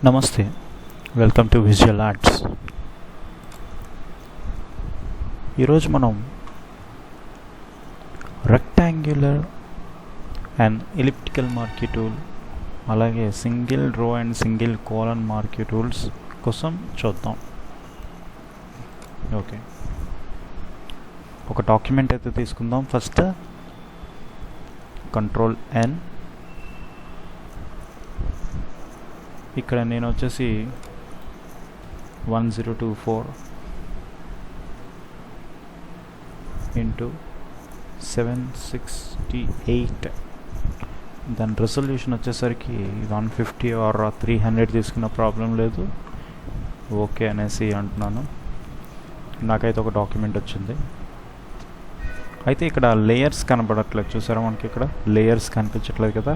నమస్తే, welcome to visual arts. ఈరోజు మనం rectangular and elliptical marquee tool, అలాగే single row and single column marquee tools కోసం చూద్దాం. ఓకే, ఒక డాక్యుమెంట్ అయితే తీసుకుందాం. First control N. ఇక్కడ నేను వచ్చేసి 1024 ఇంటూ 768, దాని రెజల్యూషన్ వచ్చేసరికి 150 ఆర్ 300 తీసుకున్న ప్రాబ్లం లేదు. ఓకే అనేసి అంటున్నాను. నాకైతే ఒక డాక్యుమెంట్ వచ్చింది. అయితే ఇక్కడ లేయర్స్ కనపడట్లేదు, చూసారా? మనకి ఇక్కడ లేయర్స్ కనిపించట్లేదు కదా.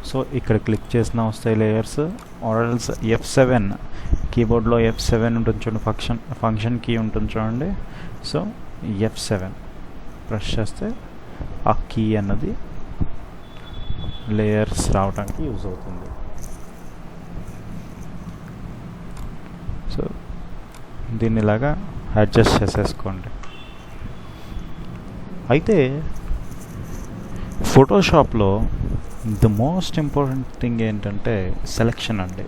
సో ఇక్కడ క్లిక్ చేసినా వస్తాయి లేయర్స్. ఆర్ఎల్స్ F7, కీబోర్డ్లో F7 ఉంటుంది చూడండి, ఫంక్షన్ కీ ఉంటుంది చూడండి. సో F7 ప్రెస్ చేస్తే ఆ కీ అన్నది లేయర్స్ రావడానికి యూజ్ అవుతుంది. సో దీన్ని ఇలాగా అడ్జస్ట్ చేసేసుకోండి. అయితే ఫోటోషాప్లో ది మోస్ట్ ఇంపార్టెంట్ థింగ్ ఏంటంటే సెలెక్షన్ అండి.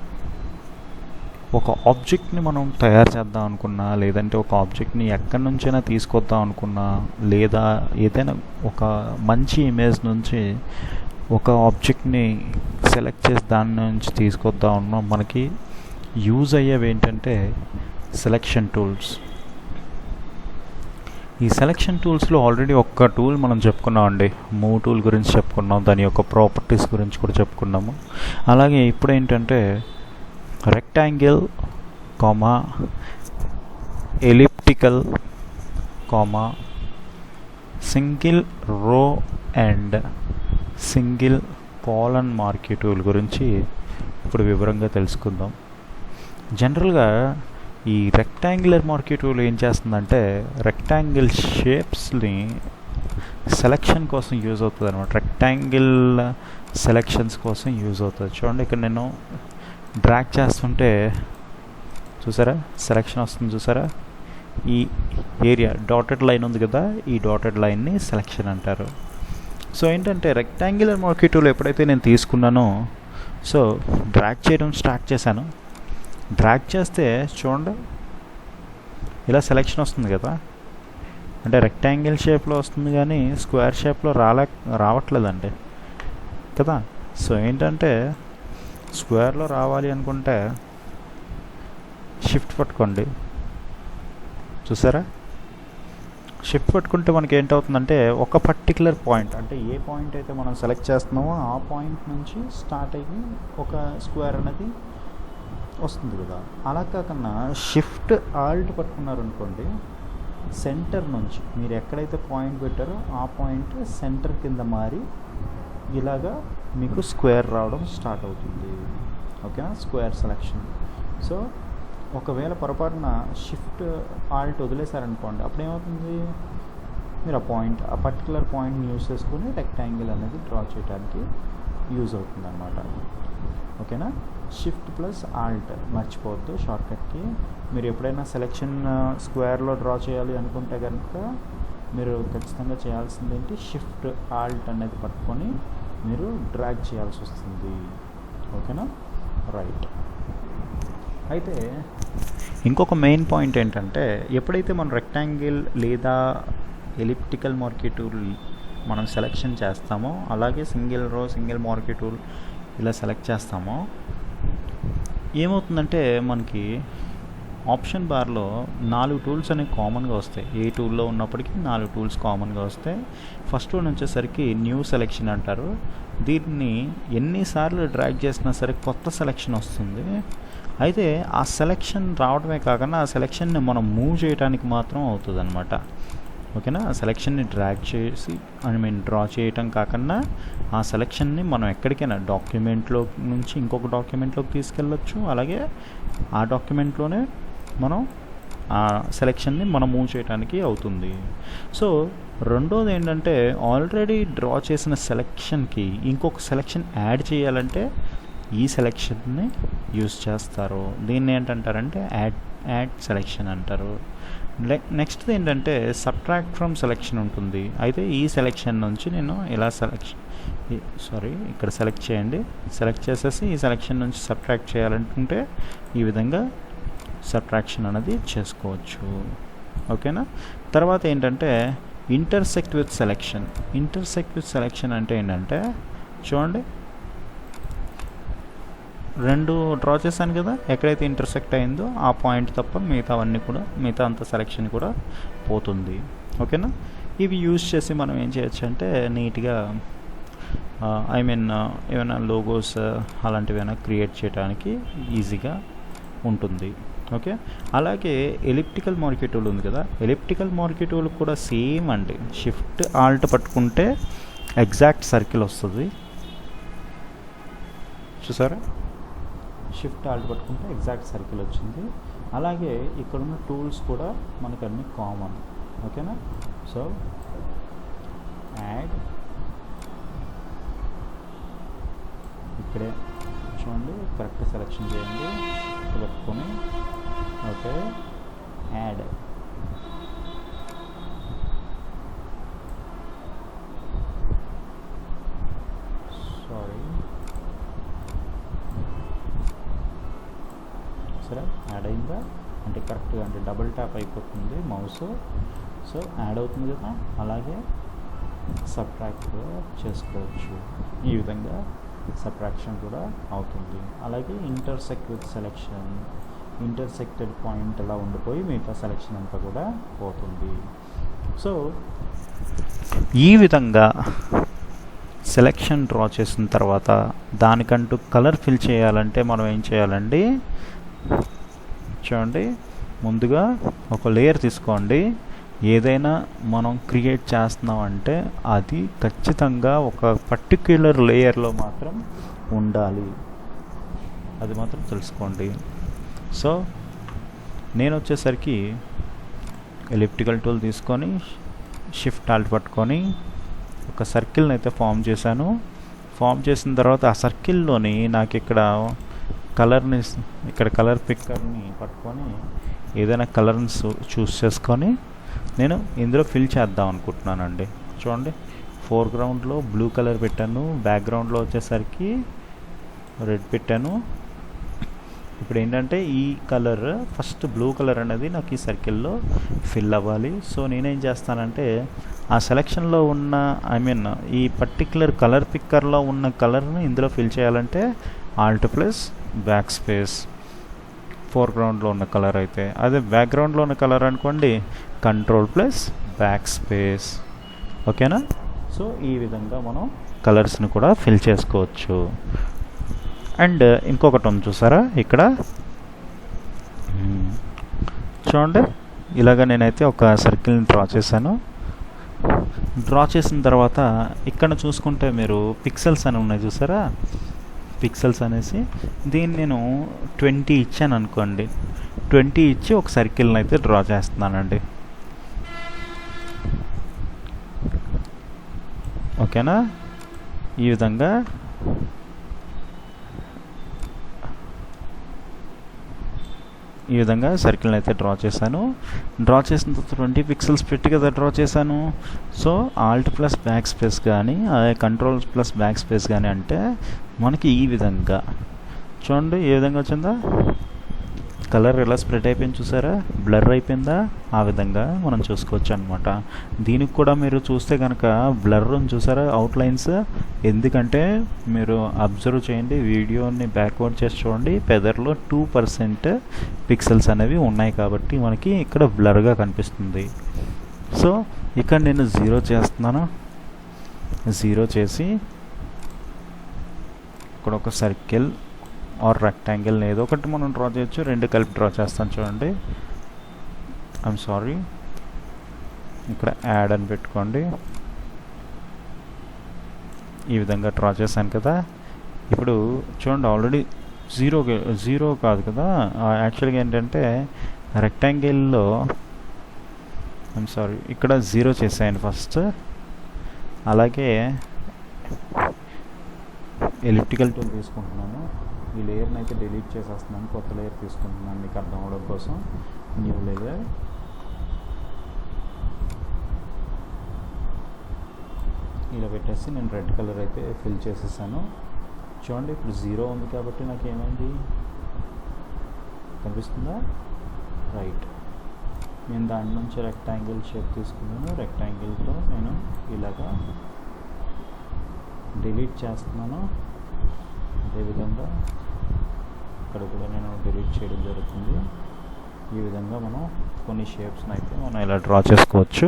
ఒక ఆబ్జెక్ట్ని మనం తయారు చేద్దాం అనుకున్నా, లేదంటే ఒక ఆబ్జెక్ట్ని ఎక్కడి నుంచైనా తీసుకొద్దాం అనుకున్నా, లేదా ఏదైనా ఒక మంచి ఇమేజ్ నుంచి ఒక ఆబ్జెక్ట్ని సెలెక్ట్ చేసి దాని నుంచి తీసుకొద్దాం అన్నా మనకి యూజ్ అయ్యేవి ఏంటంటే సెలెక్షన్ టూల్స్. ఈ సెలెక్షన్ టూల్స్లో ఆల్రెడీ ఒక్క టూల్ మనం చెప్పుకున్నామండి, మూవ్ టూల్ గురించి చెప్పుకున్నాం, దాని యొక్క ప్రాపర్టీస్ గురించి కూడా చెప్పుకున్నాము. అలాగే ఇప్పుడు ఏంటంటే rectangle, elliptical, single row and single column marquee tool గురించి ఇప్పుడు వివరంగా తెలుసుకుందాం. జనరల్గా ఈ రెక్టాంగులర్ మార్కీ టూల్ ఏం చేస్తుందంటే రెక్టాంగిల్ షేప్స్ని సెలెక్షన్ కోసం యూజ్ అవుతుంది అనమాట. రెక్టాంగిల్ సెలెక్షన్స్ కోసం యూజ్ అవుతుంది. చూడండి, ఇక్కడ నేను డ్రాగ్ చేస్తుంటే చూసారా సెలెక్షన్ వస్తుంది, చూసారా? ఈ ఏరియా డాటెడ్ లైన్ ఉంది కదా, ఈ డాటెడ్ లైన్ని సెలెక్షన్ అంటారు. సో ఏంటంటే రెక్టాంగులర్ మార్కీ టూల్ ఎప్పుడైతే నేను తీసుకున్నానో, సో డ్రాగ్ చేయడం స్టార్ట్ చేశాను. డ్రాగ్ చేస్తే చూడండి ఇలా సెలెక్షన్ వస్తుంది కదా, అంటే రెక్టాంగిల్ షేప్లో వస్తుంది కానీ స్క్వేర్ షేప్లో రావట్లేదండి కదా. సో ఏంటంటే స్క్వేర్లో రావాలి అనుకుంటే షిఫ్ట్ పట్టుకోండి, చూసారా? షిఫ్ట్ పట్టుకుంటే మనకి ఏంటవుతుందంటే ఒక పర్టికులర్ పాయింట్, అంటే ఏ పాయింట్ అయితే మనం సెలెక్ట్ చేస్తున్నామో ఆ పాయింట్ నుంచి స్టార్ట్ అయ్యి ఒక స్క్వేర్ అనేది వస్తుంది కదా. అలా కాకుండా షిఫ్ట్ ఆల్ట్ పట్టుకున్నారనుకోండి, సెంటర్ నుంచి మీరు ఎక్కడైతే పాయింట్ పెట్టారో ఆ పాయింట్ సెంటర్ కింద మారి ఇలాగా మీకు స్క్వేర్ రావడం స్టార్ట్ అవుతుంది. ఓకేనా? Square selection. సో ఒకవేళ పొరపాటున షిఫ్ట్ ఆల్ట్ వదిలేశారనుకోండి, అప్పుడు ఏమవుతుంది, మీరు ఆ పర్టికులర్ పాయింట్ని యూజ్ చేసుకుని రెక్టాంగిల్ అనేది డ్రా చేయడానికి యూజ్ అవుతుంది అన్నమాట. ఓకేనా? షిఫ్ట్ ప్లస్ ఆల్ట్ మర్చిపోవద్దు షార్ట్కట్కి. మీరు ఎప్పుడైనా సెలెక్షన్ స్క్వేర్లో డ్రా చేయాలి అనుకుంటే కనుక మీరు ఖచ్చితంగా చేయాల్సింది ఏంటి, షిఫ్ట్ ఆల్ట్ అనేది పట్టుకొని మీరు డ్రాగ్ చేయాల్సి వస్తుంది. ఓకేనా? రైట్. అయితే ఇంకొక మెయిన్ పాయింట్ ఏంటంటే ఎప్పుడైతే మనం రెక్టాంగిల్ లేదా ఎలిప్టికల్ మార్కీ టూల్ మనం సెలెక్షన్ చేస్తామో, అలాగే సింగిల్ రో సింగిల్ మార్కీ టూల్ ఇలా సెలెక్ట్ చేస్తామో, ఏమవుతుందంటే మనకి ఆప్షన్ బార్లో 4 టూల్స్ అనేవి కామన్గా వస్తాయి. ఏ టూల్లో ఉన్నప్పటికీ 4 టూల్స్ కామన్గా వస్తాయి. ఫస్ట్ వన్ వచ్చేసరికి న్యూ సెలెక్షన్ అంటారు. దీన్ని ఎన్నిసార్లు డ్రాగ్ చేసినా సరే కొత్త సెలెక్షన్ వస్తుంది. అయితే ఆ సెలెక్షన్ రావడమే కాకుండా ఆ సెలెక్షన్ని మనం మూవ్ చేయడానికి మాత్రం అవుతుంది అనమాట. ఓకేనా? ఆ సెలెక్షన్ని డ్రాగ్ చేసి డ్రా చేయటం కాకుండా ఆ సెలెక్షన్ని మనం ఎక్కడికైనా డాక్యుమెంట్లో నుంచి ఇంకొక డాక్యుమెంట్లోకి తీసుకెళ్ళొచ్చు. అలాగే ఆ డాక్యుమెంట్లోనే మనం ఆ సెలెక్షన్ని మనం మూవ్ చేయడానికి అవుతుంది. సో రెండోది ఏంటంటే ఆల్రెడీ డ్రా చేసిన సెలెక్షన్కి ఇంకొక సెలెక్షన్ యాడ్ చేయాలంటే ఈ సెలెక్షన్ని యూస్ చేస్తారు. దీన్ని ఏంటంటారంటే యాడ్ సెలెక్షన్ అంటారు. నెక్స్ట్ ఏంటంటే సబ్ట్రాక్ట్ ఫ్రమ్ సెలెక్షన్ ఉంటుంది. అయితే ఈ సెలెక్షన్ నుంచి నేను ఇలా ఇక్కడ సెలెక్ట్ చేయండి. సెలెక్ట్ చేసేసి ఈ సెలెక్షన్ నుంచి సబ్ట్రాక్ట్ చేయాలనుకుంటే ఈ విధంగా సబ్ట్రాక్షన్ అనేది చేసుకోవచ్చు. ఓకేనా. తర్వాత ఏంటంటే intersect with selection. Intersect with selection అంటే ఏంటంటే చూడండి, 2 డ్రా చేశాను కదా, ఎక్కడైతే ఇంటర్సెక్ట్ అయిందో ఆ పాయింట్ తప్ప మిగతా అంత సెలెక్షన్ కూడా పోతుంది. ఓకేనా. ఇవి యూజ్ చేసి మనం ఏం చేయొచ్చు అంటే నీట్గా ఏమైనా లోగోస్ అలాంటివి ఏమైనా క్రియేట్ చేయడానికి ఈజీగా ఉంటుంది. ఓకే. అలాగే ఎలిప్టికల్ మార్కీ టూల్ ఉంది కదా, ఎలిప్టికల్ మార్కీ టూల్ కూడా సేమ్ అండి. షిఫ్ట్ ఆల్ట్ పట్టుకుంటే ఎగ్జాక్ట్ సర్కిల్ వస్తుంది. చూసారా, షిఫ్ట్ ఆల్ట్ పట్టుకుంటే ఎగ్జాక్ట్ సర్కిల్ వచ్చింది. అలాగే ఇక్కడున్న టూల్స్ కూడా మనకు అన్ని కామన్. ఓకేనా. సో యాడ్, ఇక్కడే చూడండి కరెక్ట్ సెలెక్షన్ చేయండి, షిఫ్ట్ పట్టుకొని ఓకే యాడ్. సారీ, సరే యాడ్ అయిందా అంటే కరెక్ట్గా అంటే డబుల్ ట్యాప్ అయిపోతుంది మౌస్. సో యాడ్ అవుతుంది కదా, అలాగే సబ్ట్రాక్ట్ చేసుకోవచ్చు. ఈ విధంగా సబ్ట్రాక్షన్ కూడా అవుతుంది. అలాగే intersect with selection, intersected point అలా ఉండిపోయి మిగతా సెలెక్షన్ అంతా కూడా పోతుంది. సో ఈ విధంగా సెలెక్షన్ డ్రా చేసిన తర్వాత దానికంటూ కలర్ ఫిల్ చేయాలంటే మనం ఏం చేయాలండి, చూడండి ముందుగా ఒక లేయర్ తీసుకోండి. ఏదైనా మనం క్రియేట్ చేస్తున్నామంటే అది ఖచ్చితంగా ఒక పర్టిక్యులర్ లేయర్లో మాత్రం ఉండాలి, అది మాత్రం తెలుసుకోండి. సో నేను వచ్చేసరికి ఎలిప్టికల్ టూల్ తీసుకొని షిఫ్ట్ ఆల్ట్ పట్టుకొని ఒక సర్కిల్ని అయితే ఫామ్ చేశాను. ఫామ్ చేసిన తర్వాత ఆ సర్కిల్లోని నాకు ఇక్కడ కలర్ పిక్కర్ని పట్టుకొని ఏదైనా కలర్ని చూస్ చేసుకొని నేను ఇందులో ఫిల్ చేద్దాం అనుకుంటున్నానండి. చూడండి, ఫోర్గ్రౌండ్లో బ్లూ కలర్ పెట్టాను, బ్యాక్గ్రౌండ్లో వచ్చేసరికి రెడ్ పెట్టాను. ఇప్పుడు ఏంటంటే ఈ కలర్ ఫస్ట్ బ్లూ కలర్ అనేది నాకు ఈ సర్కిల్లో ఫిల్ అవ్వాలి. సో నేనేం చేస్తానంటే ఆ సెలెక్షన్లో ఉన్న ఈ పర్టిక్యులర్ కలర్ పిక్కర్లో ఉన్న కలర్ని ఇందులో ఫిల్ చేయాలంటే ఆల్ట్ ప్లస్ బ్యాక్ స్పేస్, ఫోర్గ్రౌండ్లో ఉన్న కలర్ అయితే. అదే బ్యాక్గ్రౌండ్లో ఉన్న కలర్ అనుకోండి కంట్రోల్ ప్లస్ బ్యాక్ స్పేస్. ఓకేనా. సో ఈ విధంగా మనం కలర్స్ని కూడా ఫిల్ చేసుకోవచ్చు. అండ్ ఇంకొకటి ఉంది చూసారా, ఇక్కడ చూడండి ఇలాగ నేనైతే ఒక సర్కిల్ని డ్రా చేశాను. డ్రా చేసిన తర్వాత ఇక్కడ చూసుకుంటే మీరు పిక్సెల్స్ అని ఉన్నాయి చూసారా, పిక్సెల్స్ అనేసి దీన్ని నేను 20 ఇచ్చాను అనుకోండి. 20 ఇచ్చి ఒక సర్కిల్ని అయితే డ్రా చేస్తున్నానండి. ఓకేనా. ఈ విధంగా సర్కిల్ని అయితే డ్రా చేశాను. డ్రా చేసిన తర్వాత 20 పిక్సెల్స్ పెట్టి కదా డ్రా చేశాను. So Alt plus back space కానీ కంట్రోల్ ప్లస్ బ్యాక్ స్పేస్ కానీ అంటే మనకి ఈ విధంగా చూడండి ఏ విధంగా వచ్చిందా, కలర్ ఎలా స్ప్రెడ్ అయిపోయింది చూసారా, బ్లర్ అయిపోయిందా, ఆ విధంగా మనం చూసుకోవచ్చు అనమాట. దీనికి కూడా మీరు చూస్తే కనుక బ్లర్ చూసారా అవుట్లైన్స్, ఎందుకంటే మీరు అబ్జర్వ్ చేయండి, వీడియోని బ్యాక్వర్డ్ చేసి చూడండి, పెదర్లో 2% పిక్సెల్స్ అనేవి ఉన్నాయి కాబట్టి మనకి ఇక్కడ బ్లర్గా కనిపిస్తుంది. సో ఇక్కడ నేను 0 చేస్తున్నాను. 0 చేసి ఇక్కడ ఒక సర్కిల్ ఆర్ రెక్టాంగిల్ ఏదో ఒకటి మనం డ్రా చేయొచ్చు. 2 కలిపి డ్రా చేస్తాను చూడండి. ఐఎమ్ సారీ, ఇక్కడ యాడ్ అని పెట్టుకోండి. ఈ విధంగా డ్రా చేశాను కదా. ఇప్పుడు చూడండి ఆల్రెడీ 0 కాదు కదా, యాక్చువల్గా ఏంటంటే రెక్టాంగిల్లో ఐఎమ్ సారీ ఇక్కడ 0 చేసాను ఫస్ట్. అలాగే ఎలిప్టికల్ టూల్ తీసుకుంటున్నాను. ఈ లేయర్ని అయితే డిలీట్ చేసేస్తున్నాను, కొత్త లేయర్ తీసుకుంటున్నాను మీకు అర్థం అవడం కోసం. న్యూ లేయర్, ఇలా పెట్టేసి నేను రెడ్ కలర్ అయితే ఫిల్ చేసేసాను. చూడండి ఇప్పుడు 0 ఉంది కాబట్టి నాకు ఏమైంది కనిపిస్తుందా? రైట్. నేను దాని నుంచి రెక్టాంగిల్ షేప్ తీసుకున్నాను. రెక్టాంగిల్తో నేను ఇలాగా డిలీట్ చేస్తున్నాను. అదేవిధంగా ఇక్కడ కూడా నేను డిలీట్ చేయడం జరుగుతుంది. ఈ విధంగా మనం కొన్ని షేప్స్ని అయితే మనం ఇలా డ్రా చేసుకోవచ్చు.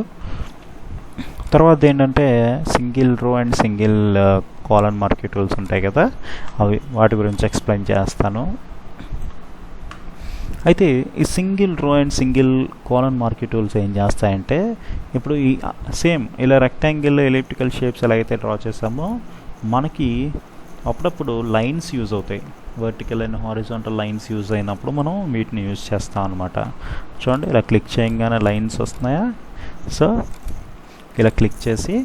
తర్వాత ఏంటంటే single row and single column marquee tools ఉంటాయి కదా, వాటి గురించి ఎక్స్ప్లెయిన్ చేస్తాను. అయితే ఈ single row and single column marquee tools ఏం చేస్తాయంటే, ఇప్పుడు ఈ సేమ్ ఇలా రెక్టాంగిల్ ఎలిప్టికల్ షేప్స్ ఎలా అయితే డ్రా చేసామో మనకి అప్పుడప్పుడు లైన్స్ యూజ్ అవుతాయి. Vertical and horizontal lines use అయినప్పుడు మనం వీటిని యూజ్ చేస్తాం అనమాట. చూడండి ఇలా క్లిక్ చేయగానే లైన్స్ వస్తున్నాయా? సో ఇలా క్లిక్ చేసి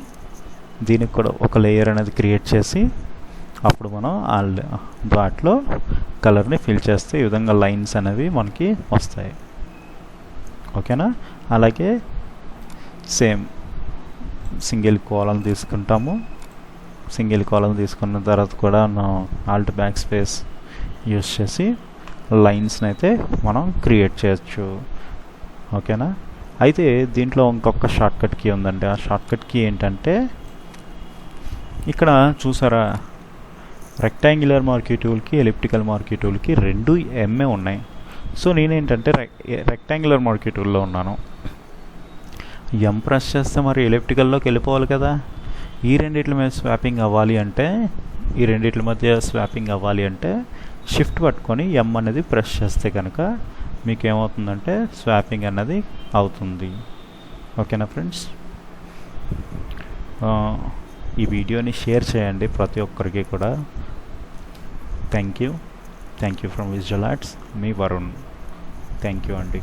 దీనికి కూడా ఒక లేయర్ అనేది క్రియేట్ చేసి అప్పుడు మనం వాటిలో కలర్ని ఫిల్ చేస్తే ఈ విధంగా లైన్స్ అనేవి మనకి వస్తాయి. ఓకేనా? అలాగే సేమ్ సింగిల్ కాలమ్ తీసుకుంటాము. సింగిల్ కాలమ్ తీసుకున్న తర్వాత కూడా మనం ఆల్ట్ బ్యాక్ స్పేస్ యూస్ చేసి లైన్స్ని అయితే మనం క్రియేట్ చేయొచ్చు. ఓకేనా? అయితే దీంట్లో ఇంకొక షార్ట్కట్ కీ ఉందండి. ఆ షార్ట్కట్ కీ ఏంటంటే, ఇక్కడ చూసారా రెక్టాంగులర్ మార్కీ టూల్కి ఎలిప్టికల్ మార్కీ టూల్కి రెండు ఎంఏ ఉన్నాయి. సో నేనేంటంటే రెక్టాంగులర్ మార్కీ టూల్లో ఉన్నాను. ఎం ప్రెస్ చేస్తే మరి ఎలిప్టికల్లోకి వెళ్ళిపోవాలి కదా. ఈ రెండిట్ల మీద స్వాపింగ్ అవ్వాలి అంటే షిఫ్ట్ పట్టుకొని ఎం అనేది ప్రెస్ చేస్తే కనుక మీకు ఏమవుతుందంటే స్వాపింగ్ అన్నది అవుతుంది. ఓకేనా ఫ్రెండ్స్? ఈ వీడియోని షేర్ చేయండి ప్రతి ఒక్కరికి కూడా. Thank you from visual arts, me Varun. Thank you అండి.